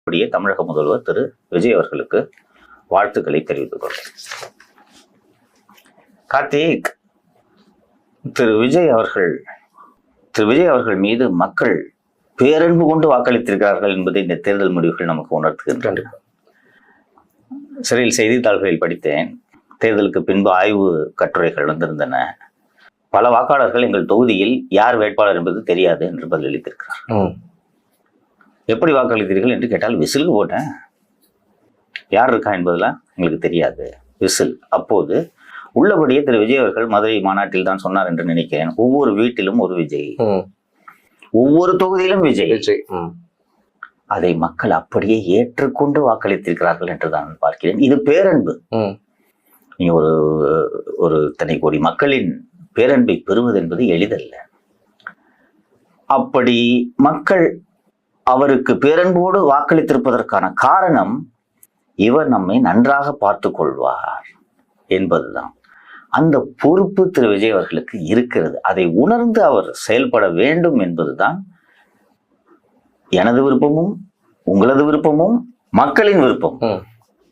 தமிழக முதல்வர் திரு விஜய் அவர்களுக்கு வாழ்த்துக்களை தெரிவித்துக் கொள்கிறேன். கார்த்திக், திரு விஜய் அவர்கள் மீது மக்கள் பேரன்பு கொண்டு வாக்களித்திருக்கிறார்கள் என்பதை இந்த தேர்தல் முடிவுகள் நமக்கு உணர்த்துகின்றன. சிறையில் செய்தித்தாள்களில் படித்தேன். தேர்தலுக்கு பின்பு ஆய்வு கட்டுரைகள் வந்திருந்தன. பல வாக்காளர்கள் எங்கள் தொகுதியில் யார் வேட்பாளர் என்பது தெரியாது என்று பதிலளித்திருக்கிறார். எப்படி வாக்களித்தீர்கள் என்று கேட்டால் விசில் போட்டேன், யார் இருக்கா என்பதெல்லாம் எங்களுக்கு தெரியாது, விசில். அப்போது உள்ளபடியே திரு விஜய் அவர்கள் மதுரை மாநாட்டில் தான் சொன்னார் என்று நினைக்கிறேன். ஒவ்வொரு வீட்டிலும் ஒரு விஜய், ஒவ்வொரு தொகுதியிலும் விஜய். அதை மக்கள் அப்படியே ஏற்றுக்கொண்டு வாக்களித்திருக்கிறார்கள் என்று தான் பார்க்கிறேன். இது பேரன்பு. நீ ஒரு இத்தனை கோடி மக்களின் பேரன்பை பெறுவது என்பது எளிதல்ல. அப்படி மக்கள் அவருக்கு பேரன்போடு வாக்களித்திருப்பதற்கான காரணம், இவர் நம்மை நன்றாக பார்த்து கொள்வார் என்பதுதான். அந்த பொறுப்பு திரு விஜய் அவர்களுக்கு இருக்கிறது. அதை உணர்ந்து அவர் செயல்பட வேண்டும் என்பதுதான் எனது விருப்பமும் உங்களது விருப்பமும் மக்களின் விருப்பம்.